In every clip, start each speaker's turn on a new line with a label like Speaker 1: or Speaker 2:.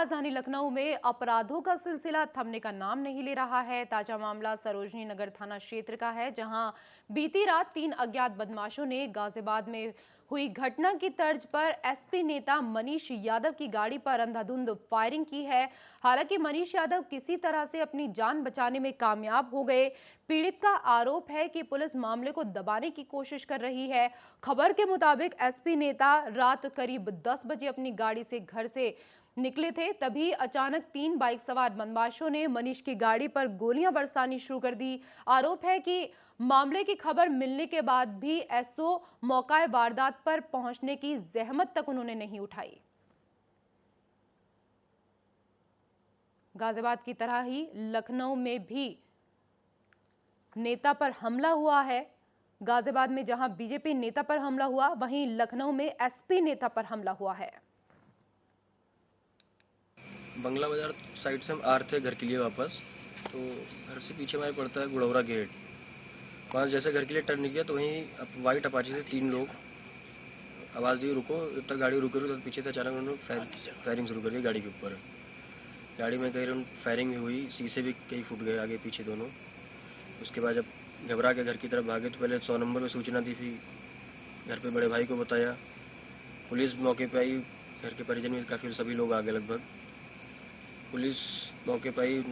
Speaker 1: राजधानी लखनऊ में अपराधों का सिलसिला थमने का नाम नहीं ले रहा है। ताजा मामला सरोजनी नगर थाना क्षेत्र का है, जहां बीती रात 3 अज्ञात बदमाशों ने गाजियाबाद में हुई घटना की तर्ज पर एसपी नेता मनीष यादव की गाड़ी पर अंधाधुंध फायरिंग की है। हालांकि मनीष यादव किसी तरह से अपनी जान बचाने में कामयाब हो गए। पीड़ित का आरोप है कि पुलिस मामले को दबाने की कोशिश कर रही है। खबर के मुताबिक एसपी नेता रात करीब 10 बजे अपनी गाड़ी से घर से निकले थे, तभी अचानक 3 बाइक सवार बदमाशों ने मनीष की गाड़ी पर गोलियां बरसानी शुरू कर दी। आरोप है कि मामले की खबर मिलने के बाद भी एसओ मौका वारदात पर पहुंचने की जहमत तक उन्होंने नहीं उठाई। गाजियाबाद की तरह ही लखनऊ में भी नेता पर हमला हुआ है। गाजियाबाद में जहां बीजेपी नेता पर हमला हुआ, वहीं लखनऊ में एसपी नेता पर हमला हुआ है।
Speaker 2: बंगला बाजार साइड से हम आ रहे थे घर के लिए वापस, तो घर से पीछे हमारे पड़ता है गुड़ौरा गेट। वहाँ जैसे घर के लिए टर्न किया तो वहीं वाइट अपाची से 3 लोग आवाज़ दी रुको, जब तक गाड़ी रुक रही तो पीछे से अचानक उन्होंने फायरिंग शुरू कर दी गाड़ी के ऊपर। गाड़ी में कई फायरिंग भी हुई, शीशे भी कई फूट गए आगे पीछे दोनों। उसके बाद जब घबरा के घर की तरफ भागे तो पहले 100 नंबर पर सूचना दी थी, घर पे बड़े भाई को बताया, पुलिस मौके पर आई, घर के परिजन में काफ़ी सभी लोग आ गए लगभग। पुलिस मौके पर आई,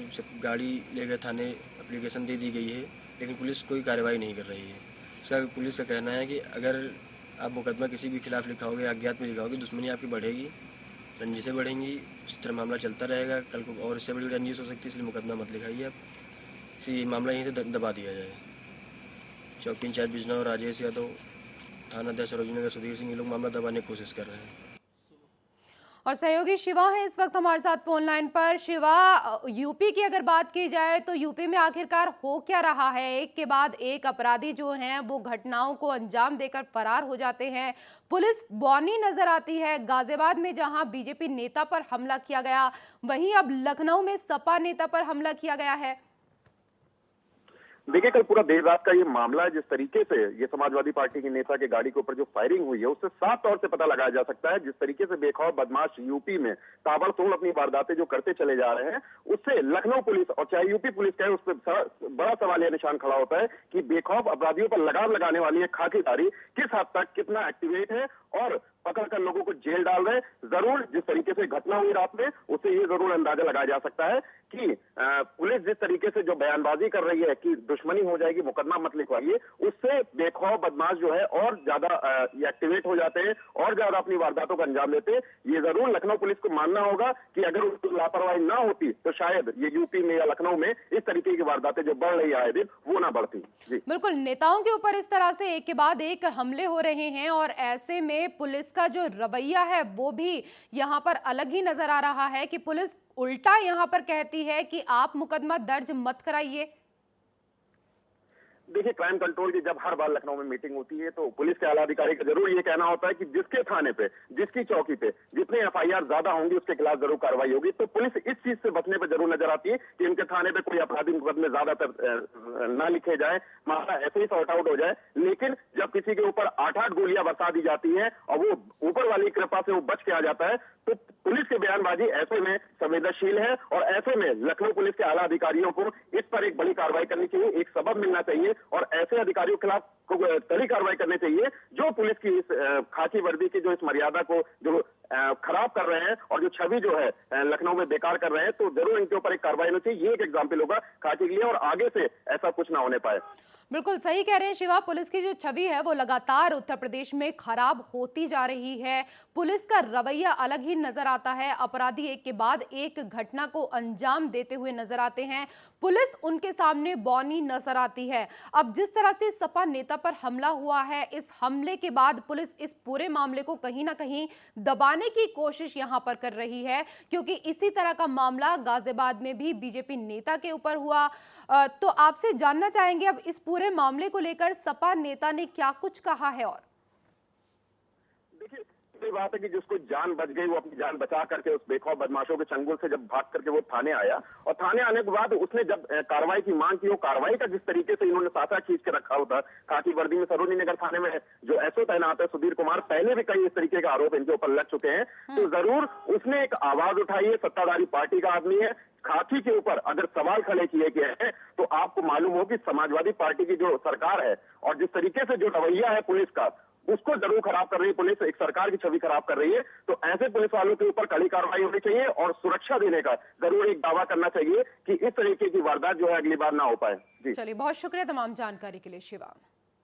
Speaker 2: गाड़ी ले गए थाने, एप्लीकेशन दे दी गई है, लेकिन पुलिस कोई कार्रवाई नहीं कर रही है। उसका पुलिस का कहना है कि अगर आप मुकदमा किसी भी खिलाफ लिखाओगे, अज्ञात में लिखाओगे, दुश्मनी आपकी बढ़ेगी, रंजिशें बढ़ेंगी, इस तरह मामला चलता रहेगा, कल को और इससे बड़ी रंजिश हो सकती है, इसलिए मुकदमा मत लिखाइए आप, इसी मामला यहीं से दबा दिया जाए। चौकी इंचार्ज बिजनौर राजेश यादव, थाना अध्यक्ष सरोजनी नगर सुधीर सिंह, ये लोग मामला दबाने की कोशिश कर रहे हैं।
Speaker 1: और सहयोगी शिवा है इस वक्त हमारे साथ फोन लाइन पर। शिवा, यूपी की अगर बात की जाए तो यूपी में आखिरकार हो क्या रहा है? एक के बाद एक अपराधी जो हैं वो घटनाओं को अंजाम देकर फरार हो जाते हैं। पुलिस बौनी नजर आती है। गाजियाबाद में जहां बीजेपी नेता पर हमला किया गया, वहीं अब लखनऊ में सपा नेता पर हमला किया गया है।
Speaker 3: देखिए, कल पूरा देर रात का ये मामला है। जिस तरीके से ये समाजवादी पार्टी के नेता के गाड़ी के ऊपर जो फायरिंग हुई है, उससे साफ तौर से पता लगाया जा सकता है जिस तरीके से बेखौफ बदमाश यूपी में ताबड़तोड़ अपनी वारदातें जो करते चले जा रहे हैं, उससे लखनऊ पुलिस और चाहे यूपी पुलिस का है, उस पर बड़ा सवालिया निशान खड़ा होता है कि बेखौफ अपराधियों पर लगाम लगाने वाली है खाकीदारी किस हद तक कितना एक्टिवेट है और पकड़कर लोगों को जेल डाल रहे। जरूर जिस तरीके से घटना हुई रात में, उससे ये जरूर अंदाजा लगाया जा सकता है कि पुलिस जिस तरीके से जो बयानबाजी कर रही है कि दुश्मनी हो जाएगी, मुकदमा मत लिखवाइए, उससे बेखौफ बदमाश जो है और ज्यादा एक्टिवेट हो जाते हैं और ज्यादा अपनी वारदातों का अंजाम देते हैं। ये जरूर लखनऊ पुलिस को मानना होगा कि अगर उसकी लापरवाही ना होती तो शायद ये यूपी में या लखनऊ में इस तरीके की वारदातें जो बढ़ रही है आए दिन, वो ना बढ़ती। जी
Speaker 1: बिल्कुल, नेताओं के ऊपर इस तरह से एक के बाद एक हमले हो रहे हैं और ऐसे में पुलिस का जो रवैया है वो भी यहाँ पर अलग ही नजर आ रहा है कि पुलिस उल्टा यहाँ पर कहती है कि आप मुकदमा दर्ज मत कराइए।
Speaker 3: देखिए, क्राइम कंट्रोल की जब हर बार लखनऊ में मीटिंग होती है तो पुलिस के आला अधिकारी का जरूर ये कहना होता है कि जिसके थाने पे, जिसकी चौकी पे जितने एफआईआर ज्यादा होंगी उसके खिलाफ जरूर कार्रवाई होगी। तो पुलिस इस चीज से बचने पर जरूर नजर आती है कि उनके थाने पे कोई आपराधिक मुकदमे ज्यादातर ना लिखे जाए, मामला ऐसे ही सॉर्ट आउट हो जाए। लेकिन जब किसी के ऊपर 8-8 गोलियां बरसा दी जाती है और वो ऊपर वाली कृपा से वो बच के आ जाता है, तो पुलिस की बयानबाजी ऐसे में संवेदनशील है और ऐसे में लखनऊ पुलिस के आला अधिकारियों को इस पर एक बड़ी कार्रवाई करनी चाहिए, एक सबक मिलना चाहिए और ऐसे अधिकारियों के खिलाफ कड़ी कार्रवाई करनी चाहिए जो पुलिस की इस खाकी वर्दी की जो इस मर्यादा को जो खराब कर रहे हैं और जो छवि जो है लखनऊ में बेकार कर रहे हैं, तो जरूर इनके ऊपर एक कार्रवाई होनी चाहिए। ये एक एग्जाम्पल होगा खाकी के लिए और आगे से ऐसा कुछ ना होने पाए।
Speaker 1: बिल्कुल सही कह रहे हैं शिवा, पुलिस की जो छवि है वो लगातार उत्तर प्रदेश में खराब होती जा रही है। पुलिस का रवैया अलग ही नजर आता है। अपराधी एक के बाद एक घटना को अंजाम देते हुए नजर आते हैं, पुलिस उनके सामने बौनी नजर आती है। अब जिस तरह से सपा नेता पर हमला हुआ है, इस हमले के बाद पुलिस इस पूरे मामले को कहीं ना कहीं दबाने की कोशिश यहां पर कर रही है, क्योंकि इसी तरह का मामला गाजियाबाद में भी बीजेपी नेता के ऊपर हुआ। तो आपसे जानना चाहेंगे अब इस पूरे मामले को लेकर सपा नेता ने क्या कुछ कहा है। और
Speaker 3: देखिए, ये बात है कि जिसको जान बच गई वो अपनी जान बचा करके उस बेखौफ बदमाशों के चंगुल से जब भाग करके वो थाने आया, और थाने आने के बाद उसने जब कार्रवाई की मांग की, वो कार्रवाई का जिस तरीके से इन्होंने साथा खींच के रखा होता खाकी वर्दी में सरोजनी नगर थाने में जो एसओ तैनात है सुधीर कुमार, पहले भी कई इस तरीके के आरोप इनके ऊपर लग चुके हैं, तो जरूर उसने एक आवाज उठाई है, सत्ताधारी पार्टी का आदमी है। खाकी के ऊपर अगर सवाल खड़े किए गए हैं तो आपको मालूम हो कि समाजवादी पार्टी की जो सरकार है और जिस तरीके से जो रवैया है पुलिस का, उसको जरूर खराब कर रही है पुलिस, एक सरकार की छवि खराब कर रही है। तो ऐसे पुलिस वालों के ऊपर कड़ी कार्रवाई होनी चाहिए और सुरक्षा देने का जरूर एक दावा करना चाहिए कि इस तरीके की वारदात जो है अगली बार ना हो पाए। जी
Speaker 1: चलिए, बहुत शुक्रिया तमाम जानकारी के लिए शिवा।